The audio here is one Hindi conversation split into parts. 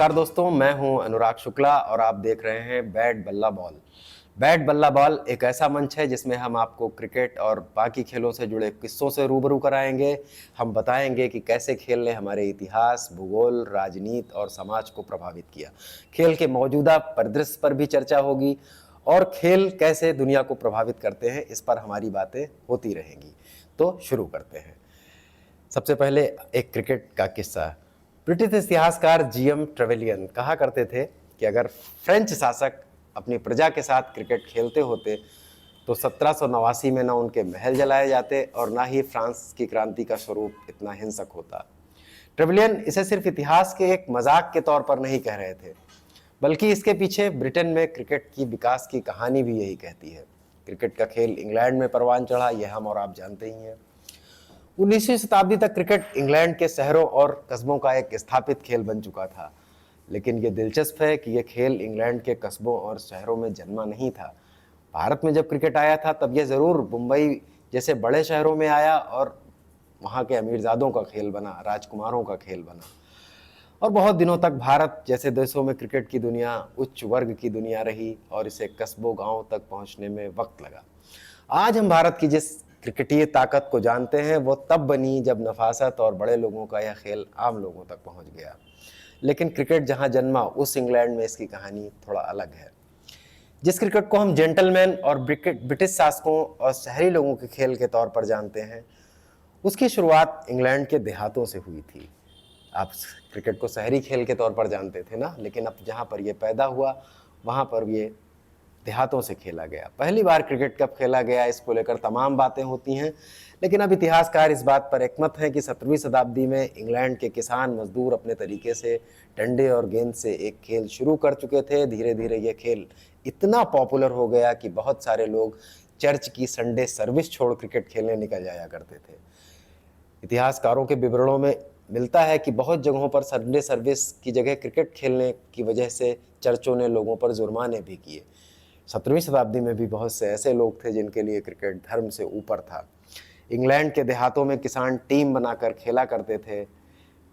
नमस्कार दोस्तों, मैं हूं अनुराग शुक्ला और आप देख रहे हैं बैट बल्ला बॉल। बैट बल्ला बॉल एक ऐसा मंच है जिसमें हम आपको क्रिकेट और बाकी खेलों से जुड़े किस्सों से रूबरू कराएंगे। हम बताएंगे कि कैसे खेल ने हमारे इतिहास, भूगोल, राजनीति और समाज को प्रभावित किया। खेल के मौजूदा परिदृश्य पर भी चर्चा होगी और खेल कैसे दुनिया को प्रभावित करते हैं, इस पर हमारी बातें होती रहेंगी। तो शुरू करते हैं। सबसे पहले एक क्रिकेट का किस्सा। ब्रिटिश इतिहासकार जीएम ट्रेवेलियन कहा करते थे कि अगर फ्रेंच शासक अपनी प्रजा के साथ क्रिकेट खेलते होते तो 1789 में ना उनके महल जलाए जाते और ना ही फ्रांस की क्रांति का स्वरूप इतना हिंसक होता। ट्रेवेलियन इसे सिर्फ इतिहास के एक मजाक के तौर पर नहीं कह रहे थे, बल्कि इसके पीछे ब्रिटेन में क्रिकेट की विकास की कहानी भी यही कहती है। क्रिकेट का खेल इंग्लैंड में परवान चढ़ा, यह हम और आप जानते ही हैं। 19वीं शताब्दी तक क्रिकेट इंग्लैंड के शहरों और कस्बों का एक स्थापित खेल बन चुका था। लेकिन ये दिलचस्प है कि यह खेल इंग्लैंड के कस्बों और शहरों में जन्मा नहीं था। भारत में जब क्रिकेट आया था तब यह ज़रूर मुंबई जैसे बड़े शहरों में आया और वहाँ के अमीरजादों का खेल बना, राजकुमारों का खेल बना। और बहुत दिनों तक भारत जैसे देशों में क्रिकेट की दुनिया उच्च वर्ग की दुनिया रही और इसे कस्बों गांवों तक पहुंचने में वक्त लगा। आज हम भारत की जिस क्रिकेटीय ताकत को जानते हैं वो तब बनी जब नफासत और बड़े लोगों का यह खेल आम लोगों तक पहुंच गया। लेकिन क्रिकेट जहां जन्मा उस इंग्लैंड में इसकी कहानी थोड़ा अलग है। जिस क्रिकेट को हम जेंटलमैन और ब्रिटिश शासकों और शहरी लोगों के खेल के तौर पर जानते हैं, उसकी शुरुआत इंग्लैंड के देहातों से हुई थी। आप क्रिकेट को शहरी खेल के तौर पर जानते थे ना, लेकिन अब जहाँ पर यह पैदा हुआ वहाँ पर ये देहातों से खेला गया। पहली बार क्रिकेट कब खेला गया इसको लेकर तमाम बातें होती हैं, लेकिन अब इतिहासकार इस बात पर एकमत हैं कि 17वीं शताब्दी में इंग्लैंड के किसान मजदूर अपने तरीके से डंडे और गेंद से एक खेल शुरू कर चुके थे। धीरे धीरे ये खेल इतना पॉपुलर हो गया कि बहुत सारे लोग चर्च की संडे सर्विस छोड़ क्रिकेट खेलने निकल जाया करते थे। इतिहासकारों के विवरणों में मिलता है कि बहुत जगहों पर संडे सर्विस की जगह क्रिकेट खेलने की वजह से चर्चों ने लोगों पर जुर्माने भी किए। 17वीं शताब्दी में भी बहुत से ऐसे लोग थे जिनके लिए क्रिकेट धर्म से ऊपर था। इंग्लैंड के देहातों में किसान टीम बनाकर खेला करते थे।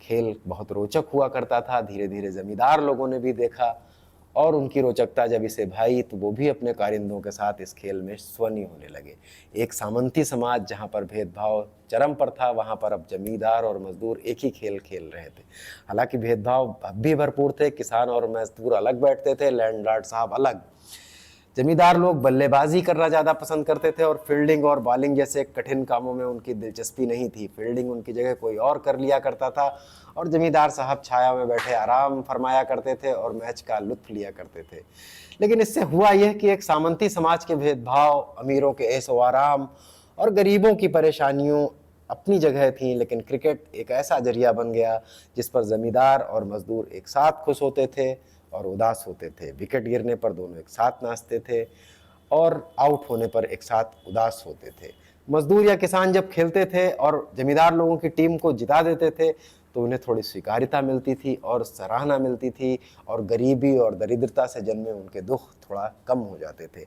खेल बहुत रोचक हुआ करता था। धीरे धीरे जमींदार लोगों ने भी देखा और उनकी रोचकता जब इसे भाई तो वो भी अपने कारिंदों के साथ इस खेल में स्वनीय होने लगे। एक सामंती समाज जहाँ पर भेदभाव चरम पर था, वहाँ पर अब जमींदार और मजदूर एक ही खेल खेल रहे थे। हालांकि भेदभाव अब भी भरपूर थे। किसान और मजदूर अलग बैठते थे, लैंडलॉर्ड साहब अलग। जमींदार लोग बल्लेबाजी करना ज़्यादा पसंद करते थे और फील्डिंग और बॉलिंग जैसे कठिन कामों में उनकी दिलचस्पी नहीं थी। फील्डिंग उनकी जगह कोई और कर लिया करता था और जमींदार साहब छाया में बैठे आराम फरमाया करते थे और मैच का लुत्फ लिया करते थे। लेकिन इससे हुआ यह कि एक सामंती समाज के भेदभाव, अमीरों के ऐशो आराम और गरीबों की परेशानियों अपनी जगह थी, लेकिन क्रिकेट एक ऐसा जरिया बन गया जिस पर जमींदार और मजदूर एक साथ खुश होते थे और उदास होते थे। विकेट गिरने पर दोनों एक साथ नाचते थे और आउट होने पर एक साथ उदास होते थे। मजदूर या किसान जब खेलते थे और जमींदार लोगों की टीम को जिता देते थे तो उन्हें थोड़ी स्वीकार्यता मिलती थी और सराहना मिलती थी और गरीबी और दरिद्रता से जन्मे उनके दुख थोड़ा कम हो जाते थे।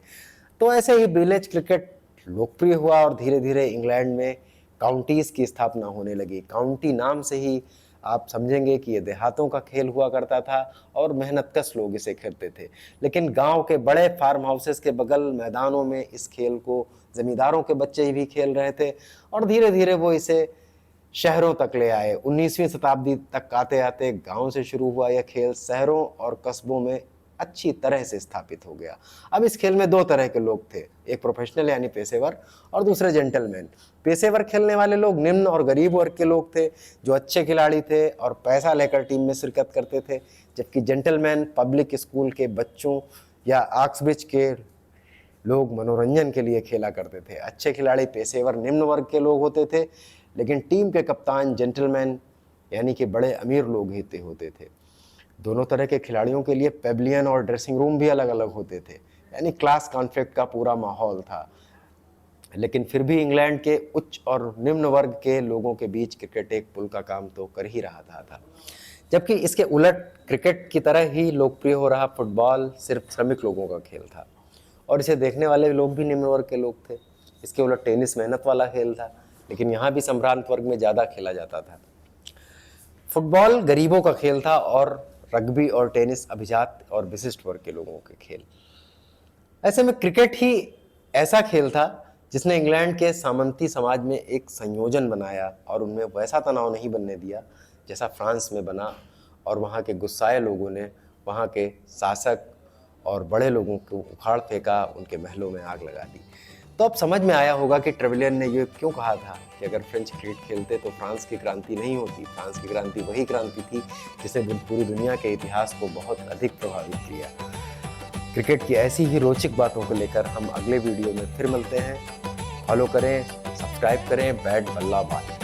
तो ऐसे ही विलेज क्रिकेट लोकप्रिय हुआ और धीरे धीरे इंग्लैंड में काउंटीज़ की स्थापना होने लगी। काउंटी नाम से ही आप समझेंगे कि ये देहातों का खेल हुआ करता था और मेहनतकश लोग इसे खेलते थे। लेकिन गांव के बड़े फार्म हाउसेस के बगल मैदानों में इस खेल को जमींदारों के बच्चे भी खेल रहे थे और धीरे धीरे वो इसे शहरों तक ले आए। 19वीं शताब्दी तक आते आते गांव से शुरू हुआ यह खेल शहरों और कस्बों में अच्छी तरह से स्थापित हो गया। अब इस खेल में दो तरह के लोग थे, एक प्रोफेशनल यानी पेशेवर और दूसरे जेंटलमैन। पेशेवर खेलने वाले लोग निम्न और गरीब वर्ग के लोग थे जो अच्छे खिलाड़ी थे और पैसा लेकर टीम में शिरकत करते थे, जबकि जेंटलमैन पब्लिक स्कूल के बच्चों या ऑक्सब्रिज के लोग मनोरंजन के लिए खेला करते थे। अच्छे खिलाड़ी पेशेवर निम्न वर्ग के लोग होते थे, लेकिन टीम के कप्तान जेंटलमैन यानी कि बड़े अमीर लोग ही होते थे। दोनों तरह के खिलाड़ियों के लिए पेविलियन और ड्रेसिंग रूम भी अलग अलग होते थे, यानी क्लास कॉन्फ्लिक्ट का पूरा माहौल था। लेकिन फिर भी इंग्लैंड के उच्च और निम्न वर्ग के लोगों के बीच क्रिकेट एक पुल का काम तो कर ही रहा था। जबकि इसके उलट क्रिकेट की तरह ही लोकप्रिय हो रहा फुटबॉल सिर्फ श्रमिक लोगों का खेल था और इसे देखने वाले लोग भी निम्न वर्ग के लोग थे। इसके उलट टेनिस मेहनत वाला खेल था, लेकिन यहाँ भी संभ्रांत वर्ग में ज़्यादा खेला जाता था। फुटबॉल गरीबों का खेल था और रग्बी और टेनिस अभिजात और विशिष्ट वर्ग के लोगों के खेल। ऐसे में क्रिकेट ही ऐसा खेल था जिसने इंग्लैंड के सामंती समाज में एक संयोजन बनाया और उनमें वैसा तनाव नहीं बनने दिया जैसा फ्रांस में बना, और वहाँ के गुस्साए लोगों ने वहाँ के शासक और बड़े लोगों को उखाड़ फेंका, उनके महलों में आग लगा दी। तो अब समझ में आया होगा कि ट्रेविलियन ने ये क्यों कहा था कि अगर फ्रेंच क्रिकेट खेलते तो फ्रांस की क्रांति नहीं होती। फ्रांस की क्रांति वही क्रांति थी जिसने पूरी दुनिया के इतिहास को बहुत अधिक प्रभावित किया। क्रिकेट की ऐसी ही रोचक बातों को लेकर हम अगले वीडियो में फिर मिलते हैं। फॉलो करें, सब्सक्राइब करें बैट बल्ला बाल।